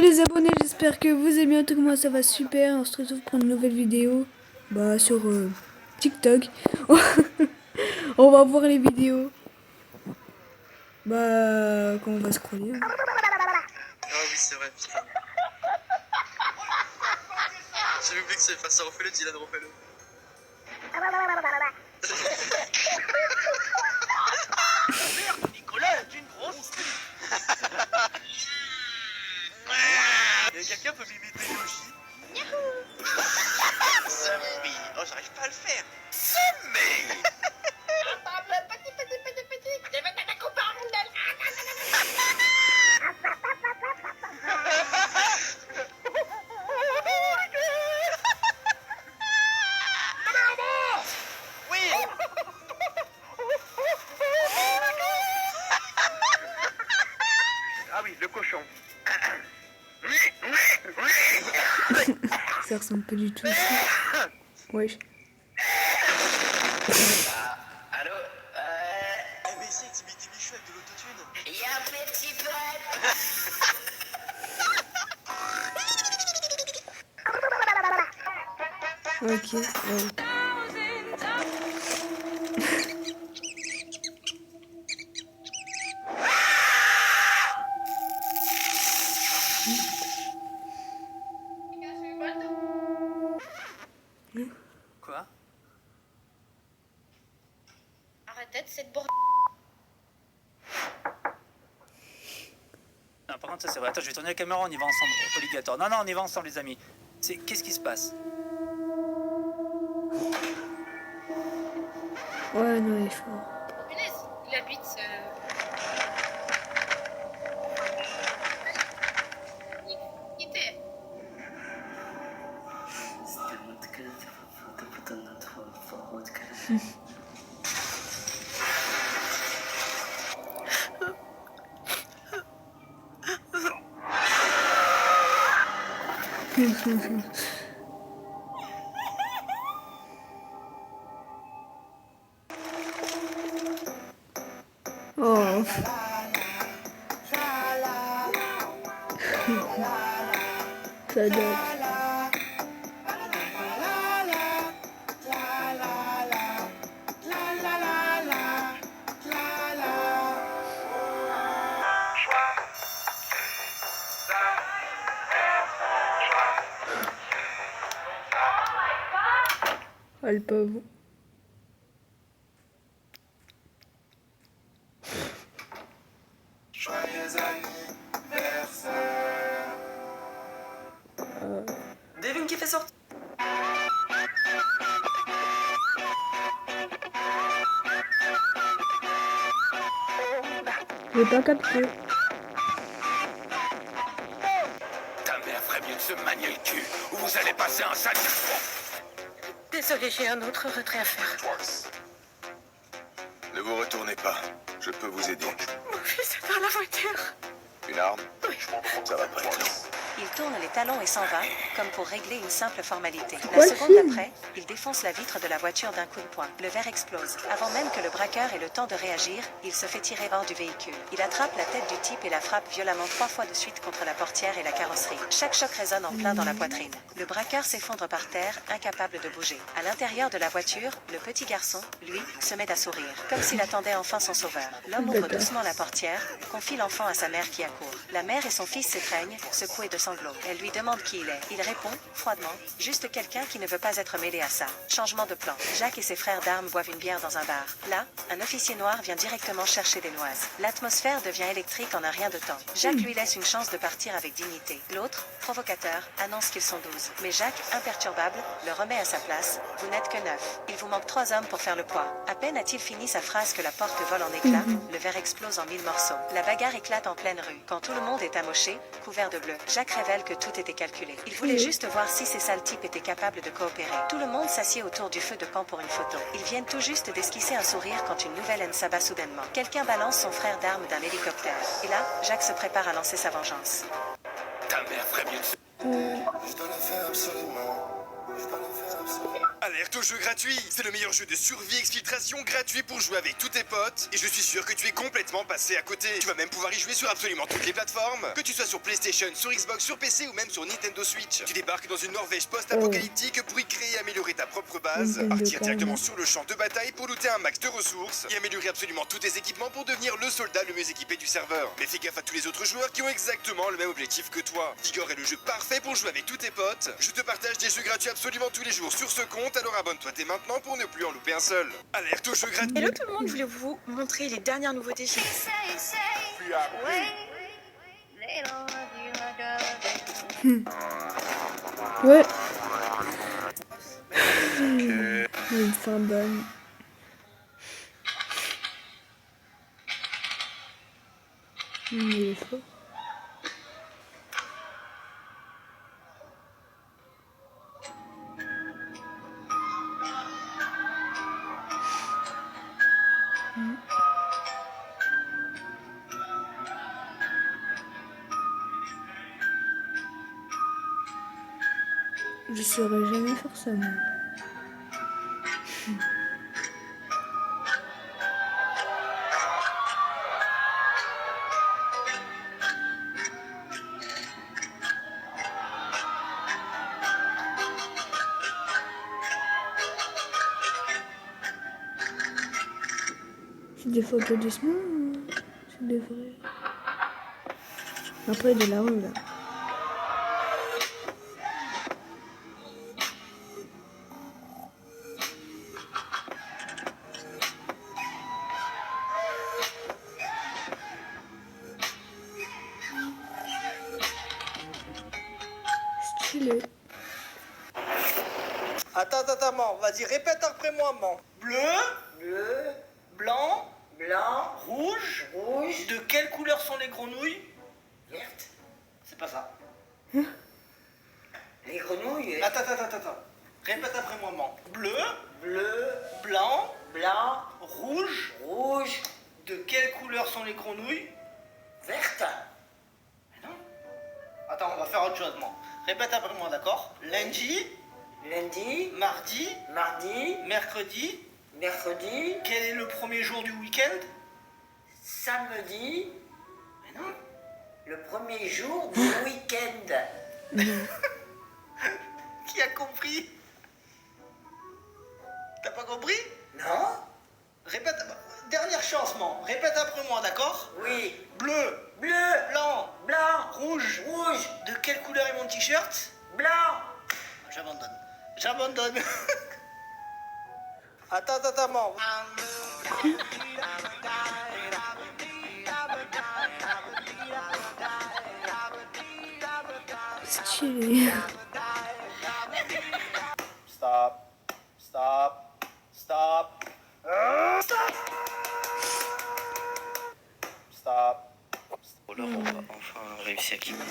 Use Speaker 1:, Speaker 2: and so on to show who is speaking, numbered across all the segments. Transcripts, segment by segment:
Speaker 1: les abonnés, j'espère que vous allez bien. En tout cas, moi ça va super. On se retrouve pour une nouvelle vidéo sur TikTok. On va voir les vidéos. Quand on va scroller.
Speaker 2: Ah oui, c'est vrai, putain. J'avais oublié que ça fasse ça. Refais-le, Dylan, refais-le.
Speaker 3: Nicolas est une grosse. Quelqu'un peut m'imiter Yoshi? Summy. Oh, j'arrive pas à le faire. Summy. Oui. Ah oui, le cochon.
Speaker 1: Ça ressemble pas du tout à ça. Wesh.
Speaker 3: Allô.
Speaker 2: Mais essaye d'imiter Michou avec de l'autotune.
Speaker 3: Y'a un petit prêtre.
Speaker 1: Ok. Ouais.
Speaker 3: Quoi?
Speaker 4: Arrêtez de cette bordel.
Speaker 3: Non, par contre, ça c'est vrai. Attends, je vais tourner la caméra, on y va ensemble. Obligatoire. Non, non, on y va ensemble, les amis. Qu'est-ce qui se passe?
Speaker 1: Ouais, non, il est fort.
Speaker 4: Punaise, il habite. Quitter.
Speaker 1: Oh. Ça date. Ah, le pauvre.
Speaker 2: Devine qui fait sortir.
Speaker 1: J'ai pas capté.
Speaker 3: Ta mère ferait mieux de se manier le cul, ou vous allez passer un sale.
Speaker 4: Désolée, j'ai un autre retrait à faire.
Speaker 5: Ne vous retournez pas, je peux vous aider.
Speaker 4: Mon fils est dans la voiture.
Speaker 5: Une arme? Ça va pas être long.
Speaker 6: Il tourne les talons et s'en va, comme pour régler une simple formalité.
Speaker 1: quoi
Speaker 6: La
Speaker 1: le
Speaker 6: seconde
Speaker 1: film
Speaker 6: d'après, il défonce la vitre de la voiture d'un coup de poing. Le verre explose. Avant même que le braqueur ait le temps de réagir, il se fait tirer hors du véhicule. Il attrape la tête du type et la frappe violemment 3 fois de suite contre la portière et la carrosserie. Chaque choc résonne en plein dans la poitrine. Le braqueur s'effondre par terre, incapable de bouger. À l'intérieur de la voiture, le petit garçon, lui, se met à sourire, comme s'il attendait enfin son sauveur. L'homme ouvre doucement la portière, confie l'enfant à sa mère qui accourt. La mère et son fils s'étreignent, secoués de sanglots. Elle lui demande qui il est. Il répond, froidement, juste quelqu'un qui ne veut pas être mêlé à ça. Changement de plan. Jacques et ses frères d'armes boivent une bière dans un bar. Là, un officier noir vient directement chercher des noises. L'atmosphère devient électrique en un rien de temps. Jacques lui laisse une chance de partir avec dignité. L'autre, provocateur, annonce qu'ils sont 12. Mais Jacques, imperturbable, le remet à sa place. Vous n'êtes que 9. Il vous manque 3 hommes pour faire le poids. À peine a-t-il fini sa phrase que la porte vole en éclats, le verre explose en 1000 morceaux. La bagarre éclate en pleine rue. Quand tout le monde est amoché, couvert de bleu, Jacques révèle que tout était calculé. Il voulait juste voir si ces sales types étaient capables de coopérer. Tout le monde s'assied autour du feu de camp pour une photo. Ils viennent tout juste d'esquisser un sourire quand une nouvelle haine s'abat soudainement. Quelqu'un balance son frère d'armes d'un hélicoptère. Et là, Jacques se prépare à lancer sa vengeance.
Speaker 3: Ta mère ferait mieux de se...
Speaker 5: Je dois le faire absolument. Je dois le faire absolument.
Speaker 7: Alerte au jeu gratuit. C'est le meilleur jeu de survie exfiltration gratuit pour jouer avec tous tes potes. Et je suis sûr que tu es complètement passé à côté. Tu vas même pouvoir y jouer sur absolument toutes les plateformes. Que tu sois sur PlayStation, sur Xbox, sur PC ou même sur Nintendo Switch. Tu débarques dans une Norvège post-apocalyptique pour y créer et améliorer ta propre base.
Speaker 1: Nintendo,
Speaker 7: Partir directement
Speaker 1: carrément.
Speaker 7: sur le champ de bataille pour looter un max de ressources. Et améliorer absolument tous tes équipements pour devenir le soldat le mieux équipé du serveur. Mais fais gaffe à tous les autres joueurs qui ont exactement le même objectif que toi. Vigor est le jeu parfait pour jouer avec tous tes potes. Je te partage des jeux gratuits absolument tous les jours sur ce compte, alors abonne-toi dès maintenant pour ne plus en louper un seul. Alerte au jeu gratuit.
Speaker 4: Hello tout le monde, je voulais vous montrer les dernières nouveautés chez
Speaker 1: Ouais. Une fin bonne. Il est fort. Je saurais jamais faire ça, moi. C'est des photos de Snow ou c'est des vrais? Après, de la rue, là. Stylé.
Speaker 3: Attends, man. Vas-y, répète après moi, man. Bleu. Bleu. Blanc. Blanc. Rouge. Rouge. De quelle couleur sont les grenouilles? Verte. C'est pas ça.
Speaker 8: Les grenouilles.
Speaker 3: Attends. Répète après moi, man. Bleu. Bleu. Blanc.
Speaker 8: Blanc.
Speaker 3: Rouge.
Speaker 8: Rouge.
Speaker 3: De quelle couleur sont les grenouilles?
Speaker 8: Verte.
Speaker 3: Mais non. Attends, on va faire autre chose, man. Répète après moi, d'accord? Lundi.
Speaker 8: Lundi.
Speaker 3: Mardi.
Speaker 8: Mardi.
Speaker 3: Mercredi.
Speaker 8: Mercredi.
Speaker 3: Quel est le premier jour du week-end?
Speaker 8: Samedi.
Speaker 3: Mais non.
Speaker 8: Le premier jour du week-end.
Speaker 3: Qui a compris? T'as pas compris?
Speaker 8: Non?
Speaker 3: Répète. Dernière chance, man. Répète après moi, d'accord?
Speaker 8: Oui.
Speaker 3: Bleu.
Speaker 8: Bleu.
Speaker 3: Blanc.
Speaker 8: Blanc.
Speaker 3: Rouge.
Speaker 8: Rouge.
Speaker 3: De quelle couleur est mon t-shirt?
Speaker 8: Blanc.
Speaker 3: J'abandonne. Attends, man.
Speaker 1: Stylé.
Speaker 3: Stop. Oh là, on va enfin réussir à quitter.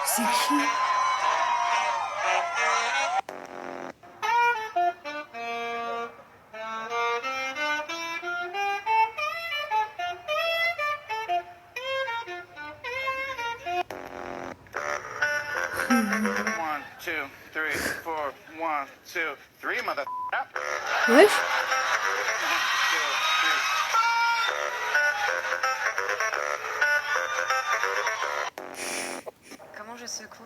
Speaker 1: C'est qui?
Speaker 9: One, two, three, four. 1, 2, 3, mother.
Speaker 1: Wesh.
Speaker 6: Comment je secoue?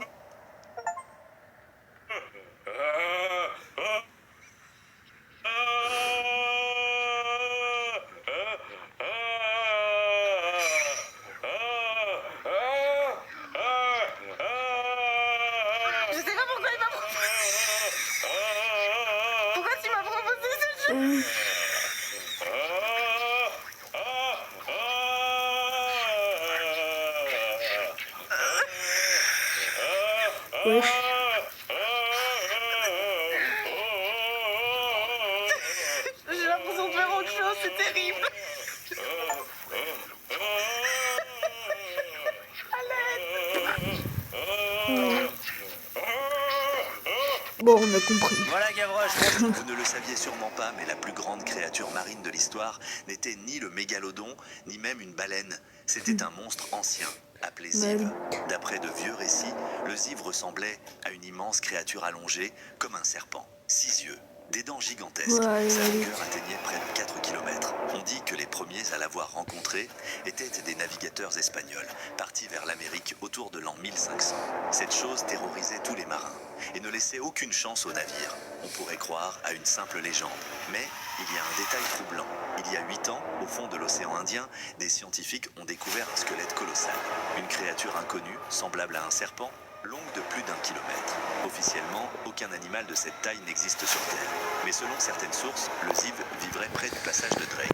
Speaker 4: Je sais pas pourquoi il m'a proposé. Pourquoi tu m'as proposé ce jeu?
Speaker 1: Wesh.
Speaker 3: J'ai l'impression de faire autre chose, c'est terrible.
Speaker 1: Bon, on a compris.
Speaker 3: Voilà Gavroche.
Speaker 10: Vous ne le saviez sûrement pas, mais la plus grande créature marine de l'histoire n'était ni le mégalodon, ni même une baleine. C'était un monstre ancien, appelé Ziv. D'après de vieux récits, le Ziv ressemblait à une immense créature allongée, comme un serpent. 6 yeux, des dents gigantesques.
Speaker 1: Ouais,
Speaker 10: Sa
Speaker 1: ouais.
Speaker 10: longueur atteignait près de 4 km. On dit que les premiers à l'avoir rencontré étaient des navigateurs espagnols, partis vers l'Amérique autour de l'an 1500. Cette chose terrorisait tous les marins et ne laissait aucune chance aux navires. On pourrait croire à une simple légende. Mais il y a un détail troublant. Il y a 8 ans, au fond de l'océan Indien, des scientifiques ont découvert un squelette colossal. Une créature inconnue, semblable à un serpent, longue de plus d'1 kilomètre. Officiellement, aucun animal de cette taille n'existe sur Terre. Mais selon certaines sources, le Ziv vivrait près du passage de Drake,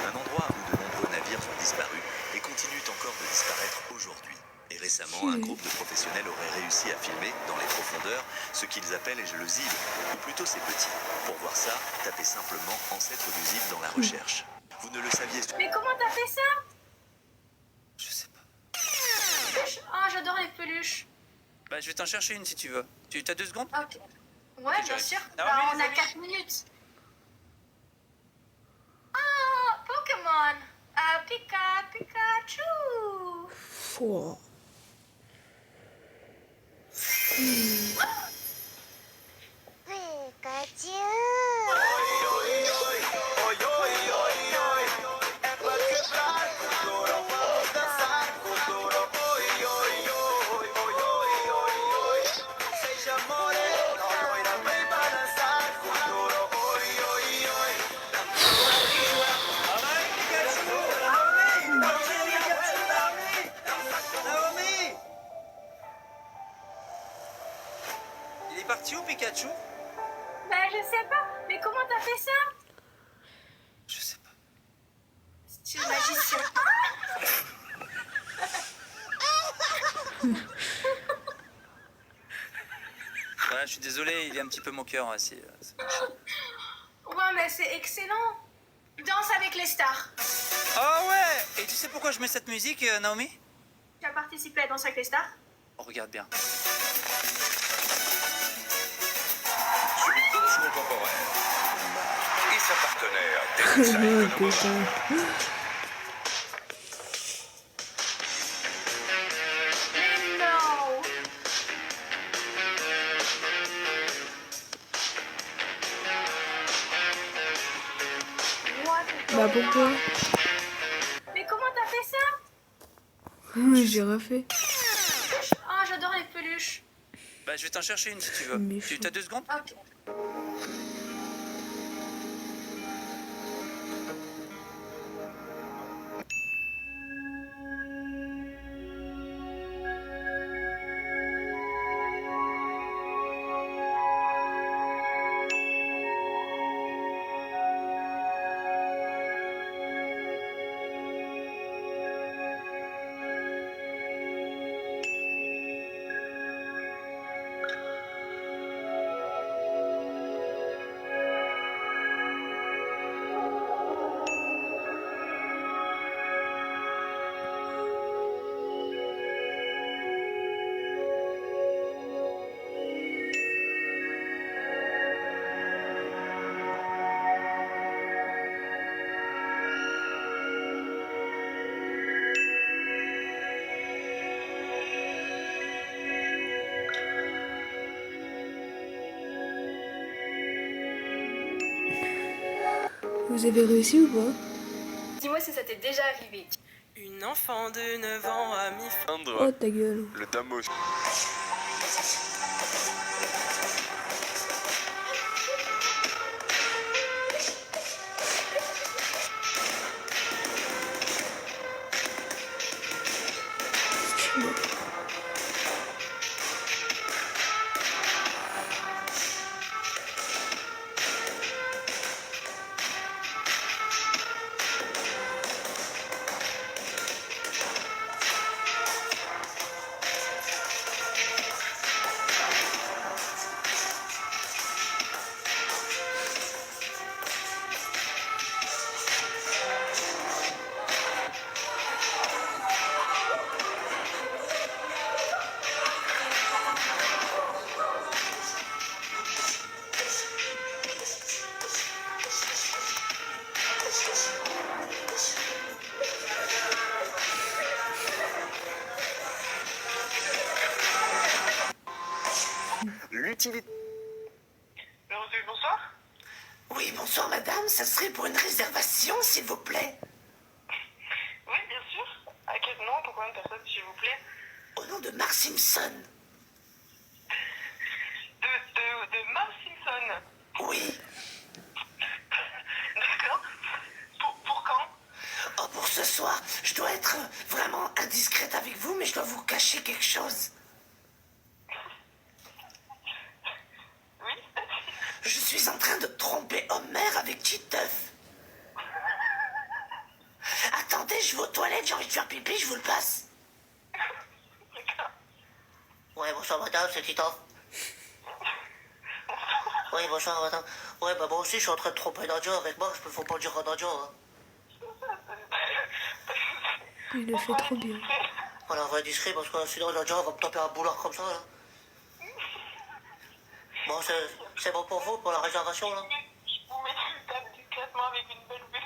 Speaker 10: un endroit où de nombreux navires ont disparu et continuent encore de disparaître aujourd'hui. Et récemment, un groupe de professionnels aurait réussi à filmer, dans les profondeurs, ce qu'ils appellent le Ziv, ou plutôt ses petits. Pour voir ça, tapez simplement ancêtre du Ziv dans la recherche. Vous ne le saviez.
Speaker 4: Mais comment t'as fait ça?
Speaker 3: Je sais pas.
Speaker 4: Ah, j'adore les peluches.
Speaker 3: Bah je vais t'en chercher une si tu veux. Tu as 2 secondes?
Speaker 4: Ok. Ouais, bien sûr.
Speaker 3: Alors,
Speaker 4: Bah,
Speaker 3: les
Speaker 4: on a
Speaker 3: amis.
Speaker 4: 4 minutes. Oh, Pokémon. Pikachu.
Speaker 1: Pouah.
Speaker 3: Il est parti où Pikachu?
Speaker 4: Bah, je sais pas. Mais comment t'as fait ça?
Speaker 3: Je sais pas.
Speaker 4: C'est une magicien.
Speaker 3: Ouais, je suis désolé, il est un petit peu moqueur. Ouais, c'est
Speaker 4: Ouais, mais c'est excellent. Danse avec les stars.
Speaker 3: Ah ouais. Et tu sais pourquoi je mets cette musique, Naomi?
Speaker 4: Tu as participé à Danse avec les stars?
Speaker 3: Oh, regarde bien.
Speaker 5: Sur une danse contemporaine, Marc et sa partenaire, Teresa
Speaker 1: Oh,
Speaker 5: Economos,
Speaker 1: putain.
Speaker 4: Mais non. What the-
Speaker 1: Bah pourquoi?
Speaker 4: Mais comment t'as fait ça?
Speaker 1: J'ai refait.
Speaker 4: Ah, j'adore les peluches.
Speaker 3: Bah je vais t'en chercher une si tu veux.
Speaker 1: Méchant.
Speaker 3: Tu as 2 secondes?
Speaker 4: Ok.
Speaker 1: Vous avez réussi ou pas?
Speaker 4: Dis-moi si ça t'est déjà arrivé.
Speaker 3: Une enfant de 9 ans a mis fin.
Speaker 1: Oh ta gueule.
Speaker 7: Le damos.
Speaker 11: activité.
Speaker 4: Bonsoir.
Speaker 3: Oui, bonsoir madame, ça serait pour une réservation s'il vous plaît.
Speaker 4: Oui, bien sûr. À quel nom, pour combien de personnes, s'il vous plaît?
Speaker 3: Au nom de Mark Simpson.
Speaker 4: De Mark Simpson.
Speaker 3: Oui.
Speaker 4: D'accord. Pour quand?
Speaker 3: Oh, pour ce soir, je dois être vraiment indiscrète avec vous, mais je dois vous cacher quelque chose.
Speaker 4: Oui.
Speaker 3: Je suis en train de tromper Homer avec Titeuf. Attendez, je vais aux toilettes, j'ai envie de faire pipi, je vous le passe.
Speaker 4: D'accord.
Speaker 3: Ouais, bonsoir madame, c'est Titeuf. Oui, bonsoir madame. Ouais, bah moi aussi, je suis en train de tromper Nadia avec moi, faut pas le dire à Nadia. Hein.
Speaker 1: Il le fait trop bien.
Speaker 3: Voilà, on va être discret parce que sinon Nadia va me taper un boulard comme ça là. Bon, c'est bon pour vous, pour la réservation là?
Speaker 4: Je vous mets une table discrètement avec une belle vue.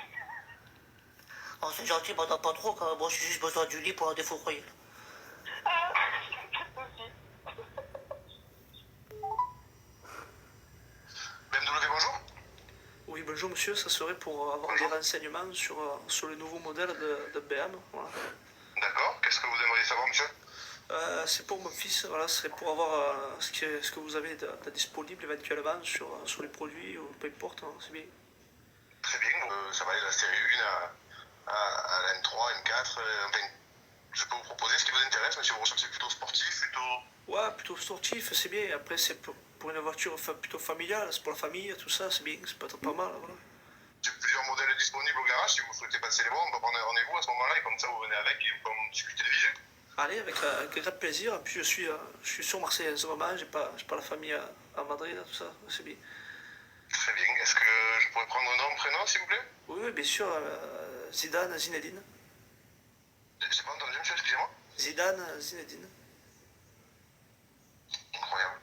Speaker 3: Oh, c'est gentil, madame, pas trop, quand même. Moi j'ai juste besoin du lit pour la défourailler.
Speaker 4: Ah, pas de souci.
Speaker 7: BMW, bonjour.
Speaker 3: Oui, bonjour monsieur, ça serait pour avoir des renseignements sur le nouveau modèle de BM. Voilà.
Speaker 7: D'accord, qu'est-ce que vous aimeriez savoir, monsieur?
Speaker 3: C'est pour mon fils, voilà, ce serait pour avoir ce que vous avez de disponible éventuellement sur les produits, ou peu importe, hein, c'est bien.
Speaker 7: Très bien, ça va aller de la série 1 à la N3, N4, enfin, je peux vous proposer ce qui vous intéresse, mais si vous recherchez plutôt sportif, plutôt...
Speaker 3: Ouais, plutôt sportif, c'est bien. Après, c'est pour une voiture plutôt familiale, c'est pour la famille, tout ça, c'est bien, c'est pas mal. Voilà.
Speaker 7: J'ai plusieurs modèles disponibles au garage, si vous souhaitez passer les voir, on peut prendre un rendez-vous à ce moment-là, et comme ça vous venez avec et on peut en discuter de visu.
Speaker 3: Allez, avec grand plaisir. En plus, je suis sur Marseille en ce moment, j'ai pas la famille à Madrid, tout ça, c'est bien.
Speaker 7: Très bien, est-ce que je pourrais prendre un nom, prénom, s'il vous plaît?
Speaker 3: Oui, bien sûr, Zinedine.
Speaker 7: J'ai pas entendu, monsieur, excusez-moi.
Speaker 3: Zinedine.
Speaker 7: Incroyable.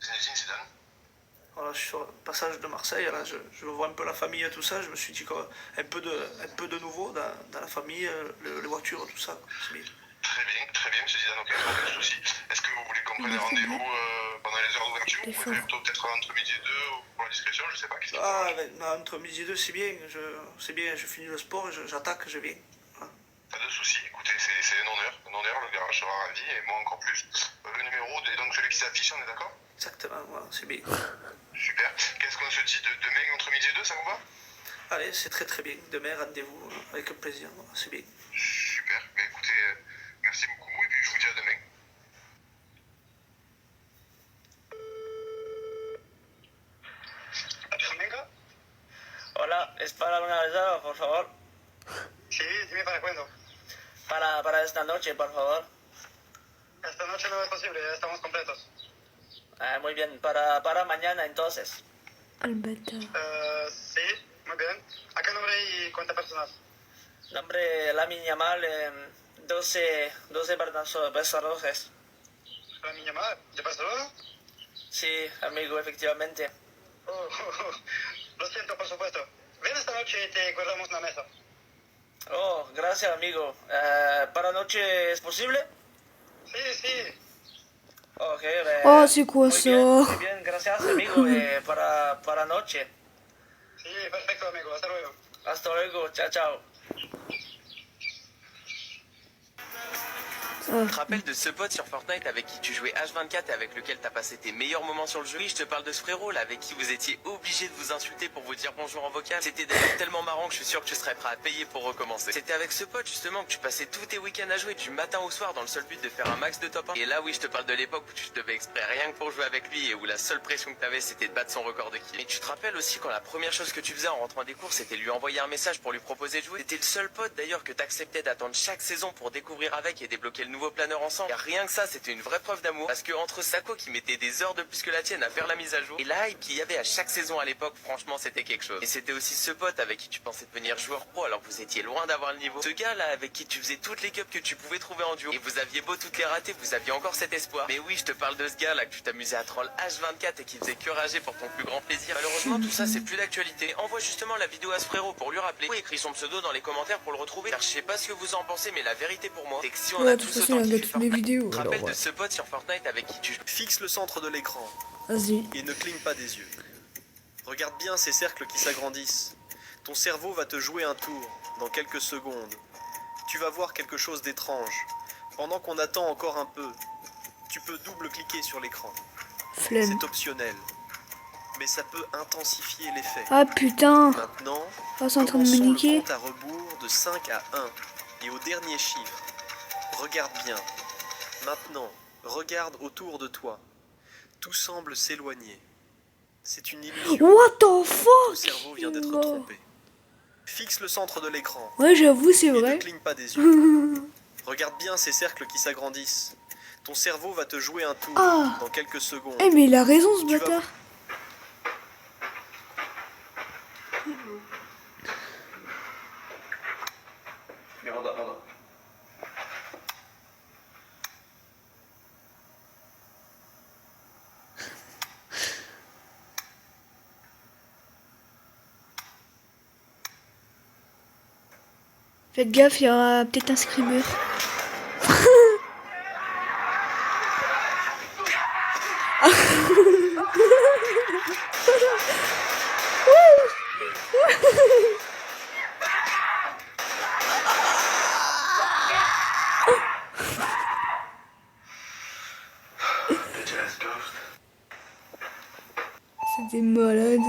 Speaker 7: Zinedine Zidane.
Speaker 3: Voilà, je suis sur le passage de Marseille, là, je vois un peu la famille et tout ça, je me suis dit un peu de nouveau dans la famille, les voitures, tout ça, c'est bien.
Speaker 7: Très bien, monsieur Zidane, aucun souci. Est-ce que vous voulez qu'on prenne rendez-vous pendant les heures d'ouverture ou plutôt peut-être entre midi et 2 pour la discrétion, je sais pas.
Speaker 3: Non, entre midi et 2, c'est bien, je finis le sport, j'attaque, je viens. Voilà.
Speaker 7: Pas de souci, écoutez, c'est un honneur, le garage sera ravi et moi encore plus. Le numéro est donc celui qui s'affiche, on est d'accord?
Speaker 3: Exactement, voilà, c'est bien.
Speaker 7: Super. Qu'est-ce qu'on se dit demain entre midi et 2, ça vous va?
Speaker 3: Allez, c'est très bien. Demain, rendez-vous avec plaisir, voilà, c'est bien.
Speaker 7: Super. Mais écoutez, merci beaucoup et puis je vous dis à demain.
Speaker 3: Hola, ¿es para una reserva, por favor?
Speaker 12: Sí, dime para cuándo.
Speaker 3: Para esta noche, por favor.
Speaker 12: Esta noche no es posible, ya estamos completos.
Speaker 3: Muy bien, para mañana entonces.
Speaker 1: Alberto.
Speaker 12: Sí, muy bien. ¿A qué nombre y cuenta personal?
Speaker 3: Nombre Lamin Yamal, 12 Barcelona.
Speaker 12: ¿Lamin Yamal? ¿De Barcelona?
Speaker 3: Sí, amigo, efectivamente.
Speaker 12: Lo siento, por supuesto. Ven esta noche y te guardamos una mesa.
Speaker 3: Oh, gracias, amigo. ¿Para noche es posible?
Speaker 12: Sí.
Speaker 3: Ok,
Speaker 1: Oh, c'est quoi
Speaker 3: muy
Speaker 1: ça?
Speaker 3: Muy bien, gracias, amigo. Para noche.
Speaker 12: Sí, perfecto, amigo. Hasta luego.
Speaker 3: Hasta luego, chao.
Speaker 11: Tu te rappelles de ce pote sur Fortnite avec qui tu jouais H24 et avec lequel t'as passé tes meilleurs moments sur le jeu? Oui, je te parle de ce frérot là avec qui vous étiez obligé de vous insulter pour vous dire bonjour en vocal. C'était d'ailleurs tellement marrant que je suis sûr que tu serais prêt à payer pour recommencer. C'était avec ce pote justement que tu passais tous tes week-ends à jouer du matin au soir dans le seul but de faire un max de top 1. Et là oui, je te parle de l'époque où tu te devais exprès rien que pour jouer avec lui et où la seule pression que t'avais c'était de battre son record de kill. Et tu te rappelles aussi quand la première chose que tu faisais en rentrant des cours c'était lui envoyer un message pour lui proposer de jouer? C'était le seul pote d'ailleurs que t'acceptais d'attendre chaque saison pour découvrir avec et débloquer le nouveau planeur ensemble. Et rien que ça, c'était une vraie preuve d'amour. Parce que entre Sako qui mettait des heures de plus que la tienne à faire la mise à jour et la hype qu'il y avait à chaque saison à l'époque, franchement, c'était quelque chose. Et c'était aussi ce pote avec qui tu pensais devenir joueur pro alors que vous étiez loin d'avoir le niveau. Ce gars là avec qui tu faisais toutes les cups que tu pouvais trouver en duo. Et vous aviez beau toutes les rater, vous aviez encore cet espoir. Mais oui, je te parle de ce gars là que tu t'amusais à troll H24 et qui faisait que rager pour ton plus grand plaisir. Malheureusement, tout ça c'est plus d'actualité. Envoie justement la vidéo à ce frérot pour lui rappeler. Ou écris son pseudo dans les commentaires pour le retrouver. Car je sais pas ce que vous en pensez, mais la vérité pour moi, c'est que si on a tous
Speaker 1: façon, il regarde toutes mes vidéos.
Speaker 11: Tu te
Speaker 1: Alors,
Speaker 11: rappelles
Speaker 1: ouais.
Speaker 11: de ce pote sur Fortnite avec qui tu joues?
Speaker 3: Fixe le centre de l'écran
Speaker 1: Vas-y.
Speaker 3: et ne cligne pas des yeux. Regarde bien ces cercles qui s'agrandissent. Ton cerveau va te jouer un tour dans quelques secondes. Tu vas voir quelque chose d'étrange. Pendant qu'on attend encore un peu, tu peux double-cliquer sur l'écran.
Speaker 1: Flemme.
Speaker 3: C'est optionnel, mais ça peut intensifier l'effet.
Speaker 1: Ah putain.
Speaker 3: Maintenant,
Speaker 1: Oh, c'est en train de me
Speaker 3: commençons le
Speaker 1: niquer.
Speaker 3: compte à rebours de 5 à 1. Et au dernier chiffre, regarde bien. Maintenant, regarde autour de toi. Tout semble s'éloigner. C'est une illusion.
Speaker 1: What the
Speaker 3: Ton
Speaker 1: fuck?
Speaker 3: cerveau vient d'être
Speaker 1: Oh.
Speaker 3: trompé. Fixe le centre de l'écran.
Speaker 1: Ouais, j'avoue, c'est
Speaker 3: Et ne
Speaker 1: vrai.
Speaker 3: cligne pas des yeux. Regarde bien ces cercles qui s'agrandissent. Ton cerveau va te jouer un tour
Speaker 1: Ah.
Speaker 3: dans quelques secondes.
Speaker 1: Eh, mais il a raison, ce
Speaker 3: Tu vas-
Speaker 1: bâtard. Faites gaffe, il y aura peut-être un screamer. C'était malade.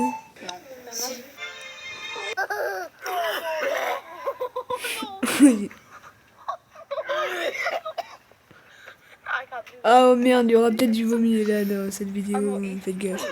Speaker 1: Ah oh merde, il y aura peut-être du vomi là dans cette vidéo, faites gaffe.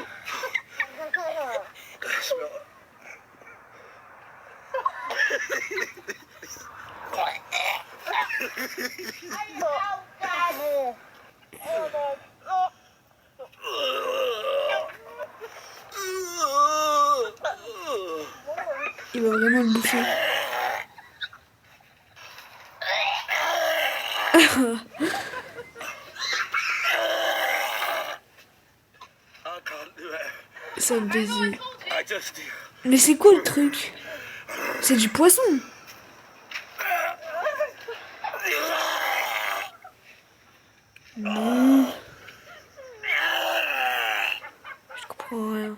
Speaker 1: Il va vraiment le bouffer. Ça me plaisir. Mais c'est quoi le truc? C'est du poisson. Non. Je comprends rien.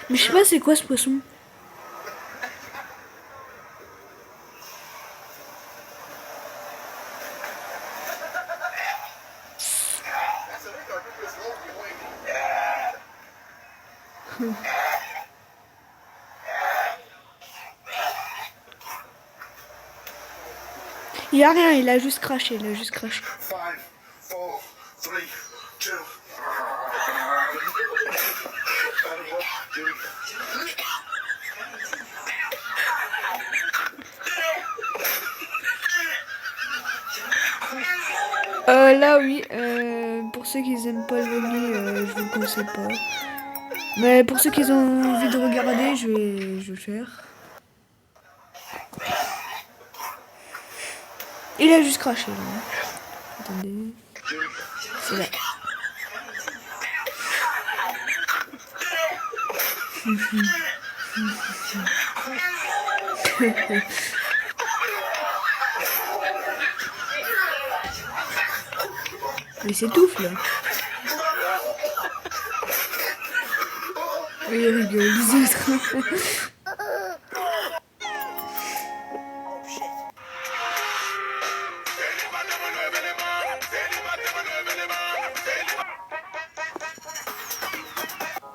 Speaker 1: Mais je sais pas c'est quoi ce poisson. Il y a rien, il a juste craché, il a juste craché.
Speaker 12: 5, 4, 3, 2.
Speaker 1: Là oui, pour ceux qui aiment pas le vomi, je vous le conseille pas. Mais pour ceux qui ont envie de regarder, je vais le faire. Il a juste craché là. Attendez. C'est là. Il s'étouffe là. Oui, il rigole, les autres.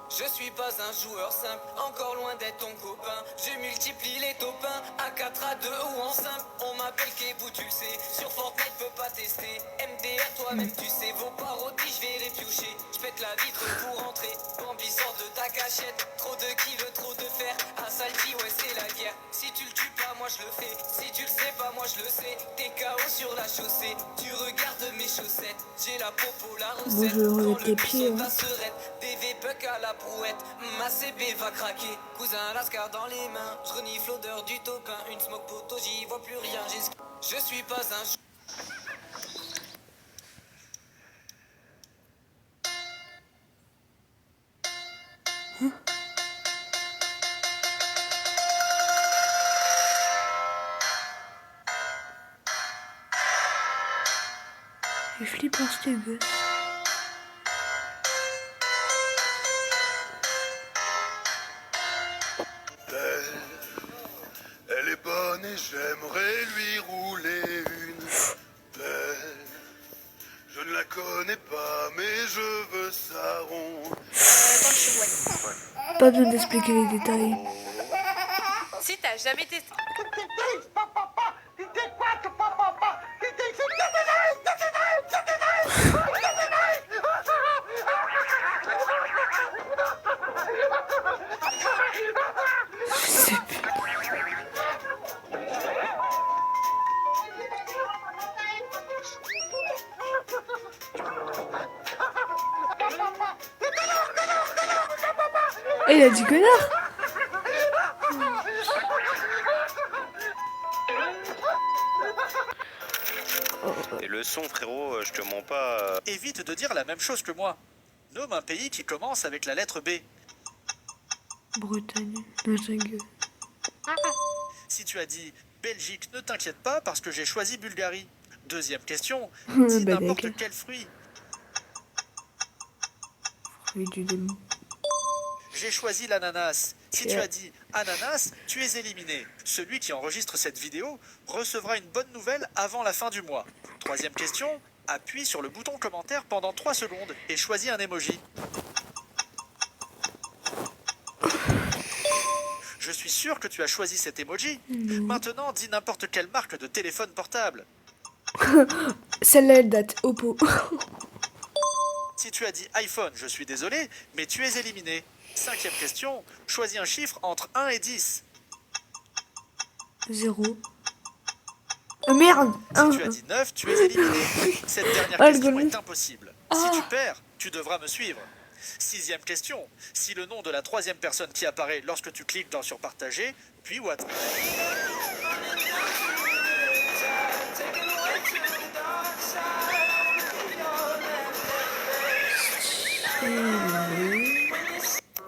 Speaker 13: Je suis pas un joueur simple, encore loin d'être ton copain. Je multiplie les topins à 4 à 2 ou en simple. On m'appelle Kebou, tu le sais. Sur Fortnite, peux pas tester. MDR, toi-même, tu sais. Vos parodies, je vais les piocher. Je pète la vitre pour rentrer. Bambi sort de ta cachette. Trop de qui veut trop de faire. Un salty, ouais, c'est la guerre. Si tu le tues pas, moi je le fais. Si tu le sais pas, moi je le sais. T'es KO sur la chaussée. Tu regardes mes chaussettes. J'ai la popo, la recette.
Speaker 1: Moi, je
Speaker 13: Quand
Speaker 1: regarde tes
Speaker 13: le
Speaker 1: pieds,
Speaker 13: bus
Speaker 1: hein.
Speaker 13: serette. DV puck à la brouette. Ma CB va craquer. Cousin Lascar dans les mains. Je renifle l'odeur du topin. Une smoke photo, j'y vois plus rien. Je suis pas un
Speaker 1: clip Instagram.
Speaker 7: Elle est bonne et j'aimerais lui rouler une belle. Je ne la connais pas, mais je veux sa ronde.
Speaker 1: Pas besoin d'expliquer les détails.
Speaker 14: Si t'as jamais testé.
Speaker 1: Et il a dit connard.
Speaker 15: Et le son, frérot, je te mens pas.
Speaker 3: Évite de dire la même chose que moi. Nomme un pays qui commence avec la lettre B.
Speaker 1: Bretagne. Non, je rigole.
Speaker 3: Si tu as dit Belgique, ne t'inquiète pas parce que j'ai choisi Bulgarie. Deuxième question,
Speaker 1: Bah,
Speaker 3: dis n'importe
Speaker 1: d'accord.
Speaker 3: quel fruit.
Speaker 1: Fruit du démon.
Speaker 3: J'ai choisi l'ananas. Si tu
Speaker 1: Ok.
Speaker 3: as dit ananas, tu es éliminé. Celui qui enregistre cette vidéo recevra une bonne nouvelle avant la fin du mois. Troisième question, appuie sur le bouton commentaire pendant 3 secondes et choisis un emoji. Je suis sûr que tu as choisi cet emoji. Maintenant, dis n'importe quelle marque de téléphone portable.
Speaker 1: Celle-là, elle date. Oppo.
Speaker 3: Si tu as dit iPhone, je suis désolé, mais tu es éliminé. Cinquième question, choisis un chiffre entre 1 et 10.
Speaker 1: 0. Oh merde.
Speaker 3: Si tu as dit 9, tu es éliminé. Cette dernière
Speaker 1: Ah, le
Speaker 3: question
Speaker 1: golem.
Speaker 3: est impossible. Si tu perds, tu devras me suivre. Sixième question, si le nom de la troisième personne qui apparaît lorsque tu cliques sur partager, puis WhatsApp.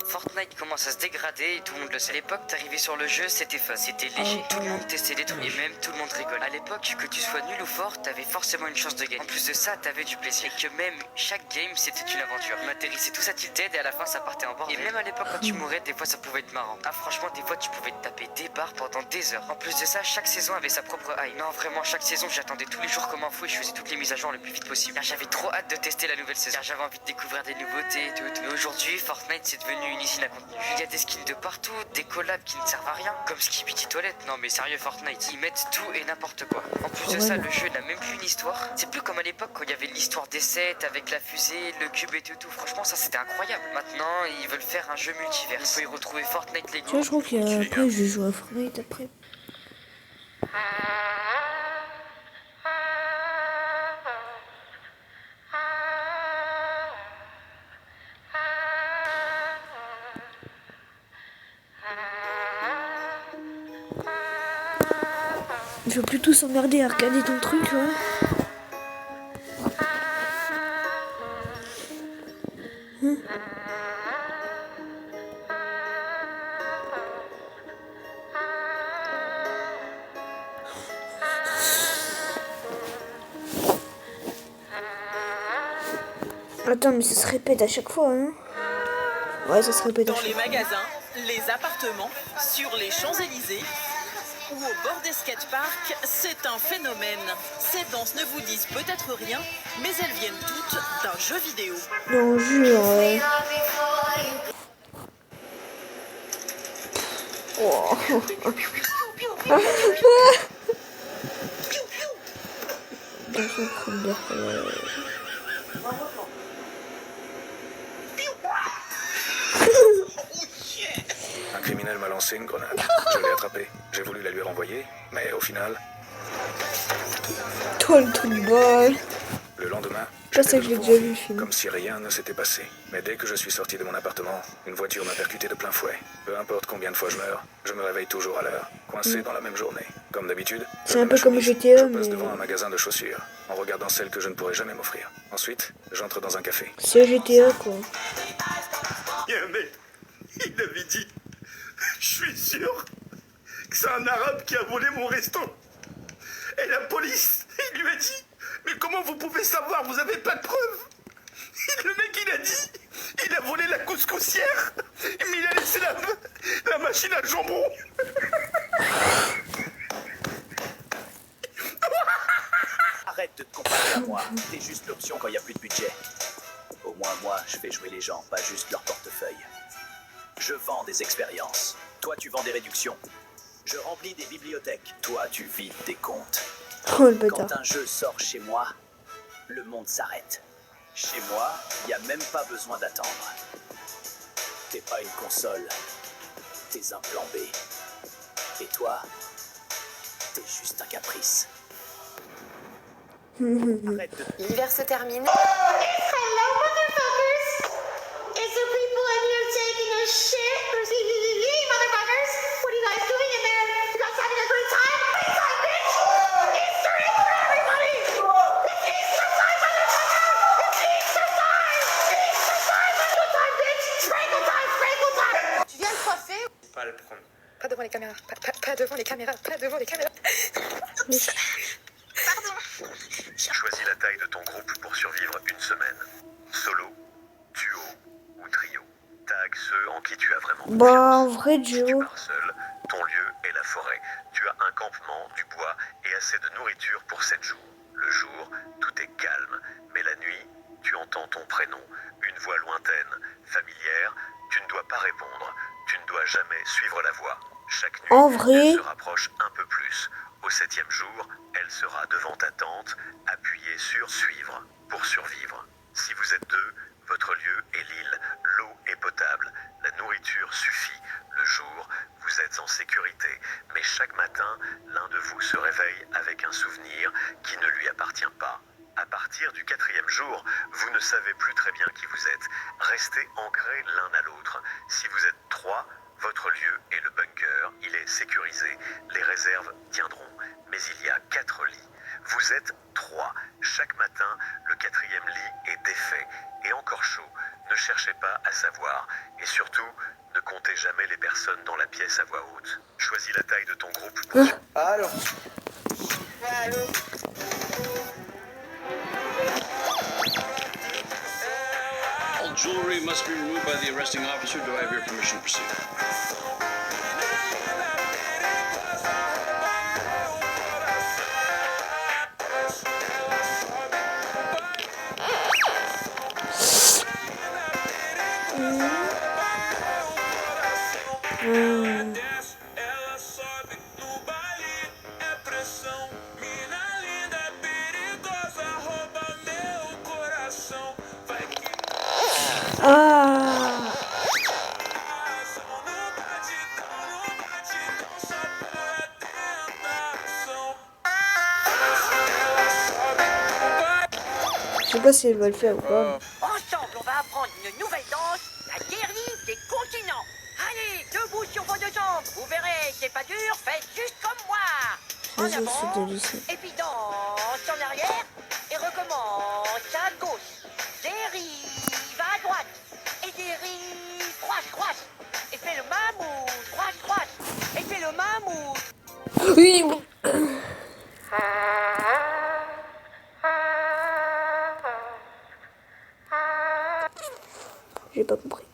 Speaker 16: Fortnite commence à se dégrader et tout le monde le sait. À l'époque, t'arrivais sur le jeu, c'était fun, c'était léger. Tout le monde testait des trucs et même tout le monde rigole. À l'époque, que tu sois nul ou fort, t'avais forcément une chance de gagner. En plus de ça, t'avais du plaisir. Et que même chaque game, c'était une aventure. On atterrissait tous à Tilted et à la fin, ça partait en bordel. Et même à l'époque, quand tu mourais, des fois, ça pouvait être marrant. Ah, franchement, des fois, tu pouvais te taper des barres pendant des heures. En plus de ça, chaque saison avait sa propre hype. Non, vraiment, chaque saison, j'attendais tous les jours comme un fou et je faisais toutes les mises à jour le plus vite possible. Car j'avais trop hâte de tester la nouvelle saison. Car j'avais envie de découvrir des nouveautés et tout. Mais aujourd'hui, Fortnite, c'est devenu une usine à contenu. Il y a des skins de partout, des collabs qui ne servent à rien, comme Skibidi Toilette. Non mais sérieux Fortnite, ils mettent tout et n'importe quoi. En plus de ça, le jeu n'a même plus une histoire. C'est plus comme à l'époque quand il y avait l'histoire des sets avec la fusée, le cube et tout. Franchement, ça c'était incroyable. Maintenant, ils veulent faire un jeu multivers. Il faut y retrouver Fortnite Lego.
Speaker 1: Tu vois, je crois qu'il y a... Après, je vais jouer à Fortnite après. Je veux plutôt s'emmerder à regarder ton truc, ouais. Attends, mais ça se répète à chaque fois, hein. Ouais, ça se répète à
Speaker 17: Dans
Speaker 1: chaque
Speaker 17: les
Speaker 1: fois.
Speaker 17: magasins, les appartements, sur les Champs-Élysées ou au bord des skateparks, c'est un phénomène. Ces danses ne vous disent peut-être rien, mais elles viennent toutes d'un jeu vidéo.
Speaker 1: Non, jure, ouais. Oh. Dans son premier
Speaker 18: Un criminel m'a lancé une grenade. Je l'ai attrapé. J'ai voulu la lui renvoyer, mais au final,
Speaker 1: Toi, le truc de bol.
Speaker 18: le lendemain,
Speaker 1: Ça, c'est que je l'ai déjà vu, le film.
Speaker 18: comme si rien ne s'était passé. Mais dès que je suis sorti de mon appartement, une voiture m'a percuté de plein fouet. Peu importe combien de fois je meurs, je me réveille toujours à l'heure, coincé dans la même journée. Comme d'habitude,
Speaker 1: C'est un peu comme GTA,
Speaker 18: je passe
Speaker 1: mais...
Speaker 18: devant un magasin de chaussures, en regardant celles que je ne pourrais jamais m'offrir. Ensuite, j'entre dans un café.
Speaker 1: C'est GTA, quoi.
Speaker 19: Il y a un mec, il avait dit, je suis sûr que c'est un arabe qui a volé mon resto. Et la police, il lui a dit, Mais comment vous pouvez savoir? Vous avez pas de preuves. Le mec, il a dit, il a volé la couscoussière, mais il a laissé la machine à jambon.
Speaker 20: Arrête de te comparer à moi. T'es juste l'option quand il n'y a plus de budget. Au moins, moi, je fais jouer les gens, pas juste leur portefeuille. Je vends des expériences. Toi, tu vends des réductions. Je remplis des bibliothèques. Toi, tu vides des comptes.
Speaker 1: Oh, le bâtard.
Speaker 20: Quand un jeu sort chez moi, le monde s'arrête. Chez moi, il n'y a même pas besoin d'attendre. T'es pas une console. T'es un plan B. Et toi, t'es juste un caprice.
Speaker 14: L'hiver se termine.
Speaker 4: Hello, motherfuckers! It's the people in here taking a shit. Motherfuckers! What are you guys doing in there? You guys having a great time? Great time, bitch! Easter egg for everybody! It's Easter time, motherfucker! It's Easter time! Easter time, Sprinkle time, bitch! Sprinkle time, sprinkle time!
Speaker 14: Tu viens le coiffer?
Speaker 15: Pas le prendre.
Speaker 14: Pas devant les caméras. Pas devant les caméras. Pas devant les caméras.
Speaker 5: Choisis la taille de ton groupe pour survivre une semaine. Solo, duo ou trio. Tag ceux en qui tu as vraiment confiance.
Speaker 1: Bah, en vrai,
Speaker 5: Si tu
Speaker 1: duo.
Speaker 5: pars seul, ton lieu est la forêt. Tu as un campement, du bois et assez de nourriture pour 7 jours. Le jour, tout est calme, mais la nuit, tu entends ton prénom, une voix lointaine, familière. Tu ne dois pas répondre. Tu ne dois jamais suivre la voix. Chaque nuit,
Speaker 1: En vrai.
Speaker 5: elle se rapproche un peu plus. Au 7e jour, elle sera devant ta tente, appuyée sur suivre pour survivre. Si vous êtes 2, votre lieu est l'île. L'eau est potable, la nourriture suffit. Le jour, vous êtes en sécurité. Mais chaque matin, l'un de vous se réveille avec un souvenir qui ne lui appartient pas. À partir du 4e jour, vous ne savez plus très bien qui vous êtes. Restez ancrés l'un à l'autre. Si vous êtes 3, votre lieu est le bunker, il est sécurisé. Les réserves tiendront, mais il y a 4 lits. Vous êtes 3. Chaque matin, le 4e lit est défait et encore chaud. Ne cherchez pas à savoir. Et surtout, ne comptez jamais les personnes dans la pièce à voix haute. Choisis la taille de ton groupe pour...
Speaker 3: Allô?
Speaker 14: Allô?
Speaker 21: All jewelry must be removed by the arresting officer. Do I have your permission to proceed?
Speaker 1: Ah. Je sais pas si elle va le faire ou pas.
Speaker 22: Ensemble, on va apprendre une nouvelle danse, la guérille des continents. Allez, debout sur vos 2 jambes. Vous verrez, c'est pas dur, faites juste comme moi. En
Speaker 1: Les autres,
Speaker 22: avant,
Speaker 1: c'est de lycée.
Speaker 22: et puis danse en arrière, et recommence à gauche. Dérive à droite, et dérive croise. Et fais le mammouth, croise. Et fais le mammouth.
Speaker 1: Oui. J'ai pas compris.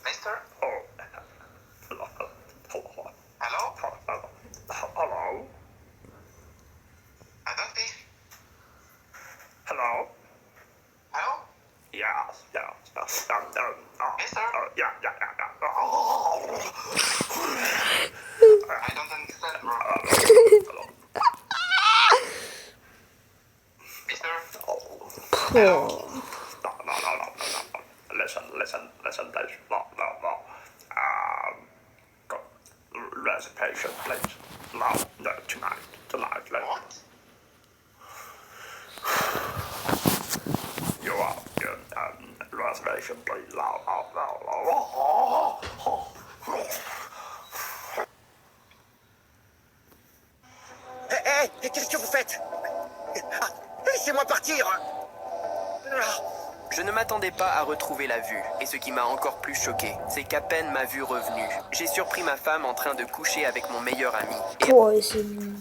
Speaker 12: Mister? Hello?
Speaker 19: Hello?
Speaker 12: Adopti?
Speaker 19: Hello?
Speaker 12: Hello?
Speaker 19: Yes.
Speaker 12: Mister?
Speaker 19: Yeah.
Speaker 12: I don't understand, bro. Mister?
Speaker 19: No. Listen, please. No. Reservation, please. No, tonight, please.
Speaker 12: What?
Speaker 19: You are, reservation, please. No.
Speaker 3: Hé, qu'est-ce que vous faites? Laissez-moi partir!
Speaker 2: Je ne m'attendais pas à retrouver la vue, et ce qui m'a encore plus choqué, c'est qu'à peine ma vue revenue, j'ai surpris ma femme en train de coucher avec mon meilleur ami. Et...
Speaker 1: Oh, et c'est bon.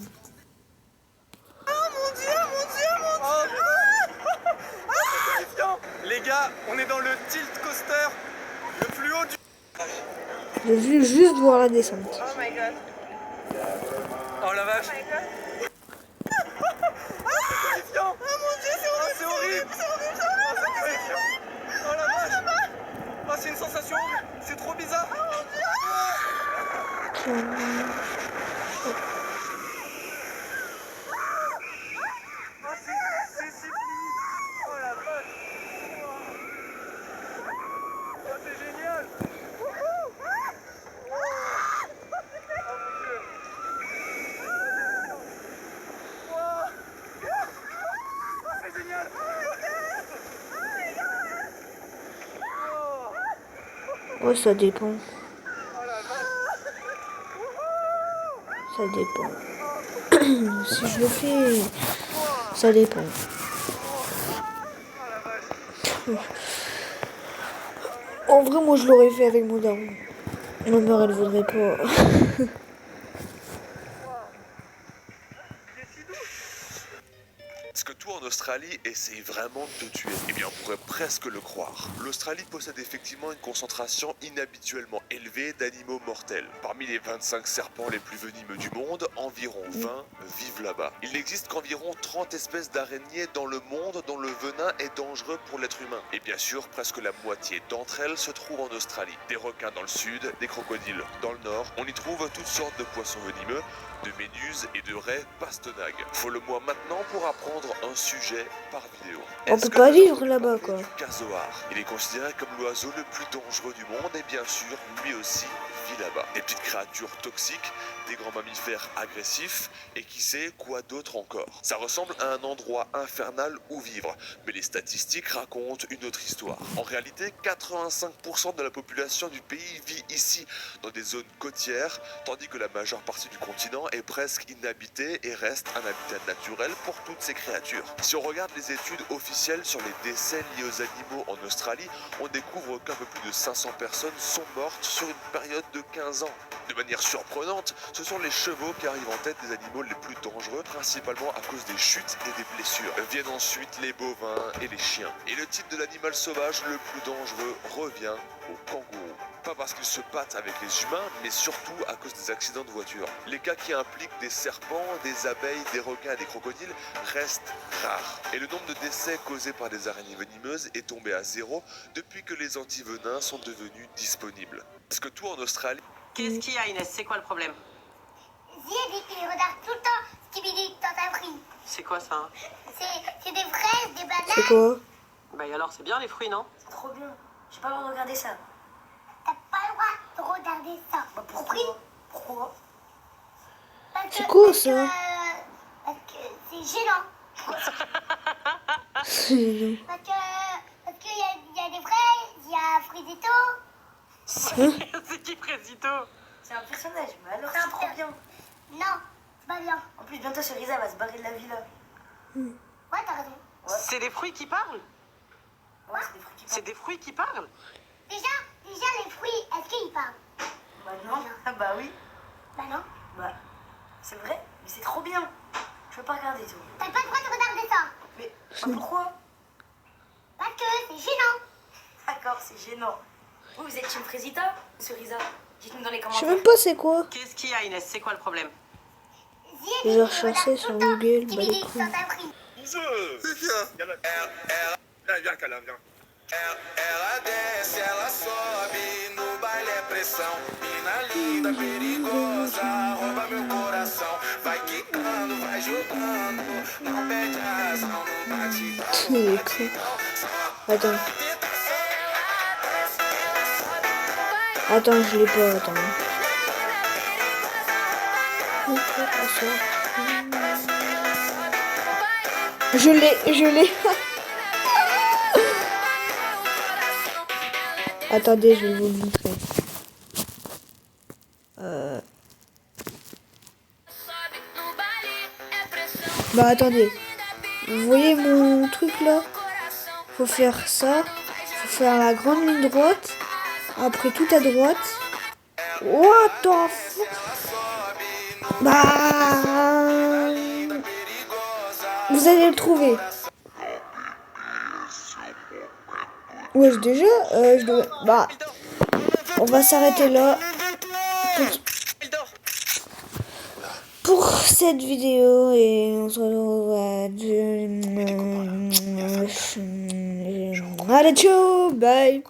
Speaker 19: Les gars, on est dans le tilt coaster, le plus haut du...
Speaker 1: Je veux juste voir la descente.
Speaker 19: Oh my god. Oh la vache. Terrifiant. Oh mon dieu, c'est horrible. C'est horrible. Oh la vache. Oh, c'est une sensation. C'est trop bizarre. Oh mon dieu. C'est si fluide. Oh la vache. Oh, c'est génial.
Speaker 1: Oh, ça dépend. Ça dépend. Si je le fais, ça dépend. En vrai, moi, je l'aurais fait avec mon daron. Ma mère, elle voudrait pas.
Speaker 5: Est-ce que tout en Australie essaye vraiment de te tuer? Eh bien, on pourrait presque le croire. L'Australie possède effectivement une concentration inhabituellement élevée d'animaux mortels. Parmi les 25 serpents les plus venimeux du monde, environ 20 vivent là-bas. Il n'existe qu'environ 30 espèces d'araignées dans le monde dont le venin est dangereux pour l'être humain. Et bien sûr, presque la moitié d'entre elles se trouvent en Australie. Des requins dans le sud, des crocodiles dans le nord. On y trouve toutes sortes de poissons venimeux, de méduses et de raies pastenagues. Follow-moi maintenant pour apprendre un sujet par vidéo.
Speaker 1: On peut pas vivre là-bas, quoi.
Speaker 5: Casoar. Il est considéré comme l'oiseau le plus dangereux du monde et bien sûr, lui aussi vit là-bas. Des petites créatures toxiques, des grands mammifères agressifs et qui sait quoi d'autre encore. Ça ressemble à un endroit infernal où vivre, mais les statistiques racontent une autre histoire. En réalité, 85% de la population du pays vit ici, dans des zones côtières, tandis que la majeure partie du continent est presque inhabitée et reste un habitat naturel pour toutes ces créatures. Si on regarde les études officielles sur les décès liés aux animaux en Australie, on découvre qu'un peu plus de 500 personnes sont mortes sur une période de 15 ans. De manière surprenante, ce sont les chevaux qui arrivent en tête des animaux les plus dangereux, principalement à cause des chutes et des blessures. Viennent ensuite les bovins et les chiens. Et le type de l'animal sauvage le plus dangereux revient au kangourou. Pas parce qu'ils se battent avec les humains, mais surtout à cause des accidents de voiture. Les cas qui impliquent des serpents, des abeilles, des requins et des crocodiles restent rares. Et le nombre de décès causés par des araignées venimeuses est tombé à 0 depuis que les antivenins sont devenus disponibles. Parce que tout en Australie...
Speaker 11: Qu'est-ce qu'il y a, Inès? C'est quoi le problème?
Speaker 4: Zie dit qu'il regarde tout le temps Skibidi dans ta fruit.
Speaker 11: C'est quoi ça, hein?
Speaker 4: C'est des fraises, des bananes.
Speaker 1: C'est quoi?
Speaker 11: Bah et alors, c'est bien les fruits, non?
Speaker 14: C'est trop bien. J'ai pas le droit de regarder ça.
Speaker 4: T'as pas le droit de regarder ça.
Speaker 14: Bah,
Speaker 4: Compris?
Speaker 14: Pourquoi?
Speaker 1: C'est quoi ça?
Speaker 4: Parce que c'est gênant.
Speaker 1: C'est gênant.
Speaker 4: Parce qu'il y a des fraises, il y a Frisito.
Speaker 11: C'est qui Frisito?
Speaker 14: C'est un personnage, mais alors c'est trop bien.
Speaker 4: Non, c'est pas bien.
Speaker 14: En plus, bientôt Cerisa va se barrer de la villa.
Speaker 4: Ouais, t'as raison.
Speaker 11: C'est des fruits qui parlent?
Speaker 14: Ouais, c'est des fruits qui parlent.
Speaker 11: C'est des fruits qui parlent?
Speaker 4: Déjà, les fruits, est-ce qu'ils parlent?
Speaker 14: Bah non. Ah bah oui.
Speaker 4: Bah non.
Speaker 14: Bah, c'est vrai, mais c'est trop bien. Je veux pas regarder tout.
Speaker 4: T'as pas le droit de regarder ça.
Speaker 14: Mais pourquoi?
Speaker 4: Parce que c'est gênant.
Speaker 14: D'accord, c'est gênant. Vous êtes Team Frisita ou Cerisa? Dites-nous dans les
Speaker 1: Je sais
Speaker 14: commentaires.
Speaker 1: même pas c'est quoi.
Speaker 11: Qu'est-ce qu'il y a, Inès? C'est quoi le problème?
Speaker 1: J'ai recherché sur Google. Bah, les couilles.
Speaker 19: Viens, Cala, viens.
Speaker 13: Ela desce, ela sobe, no baile é pressão. Mina linda, perigosa, rouba meu coração. Vai quicando, vai jogando, não perde a razão, não bate.
Speaker 1: Il est con. Attends. Attends, je l'ai pas, attends. Je l'ai. Attendez, je vais vous le montrer. Bah attendez. Vous voyez mon truc là? faut faire ça. Faut faire la grande ligne droite. Après tout à droite. What the fuck? Bah... Vous allez le trouver. Ouais, déjà, je dois... Bah... On va s'arrêter là. Pour cette vidéo et on se retrouve à... Allez, ciao, bye.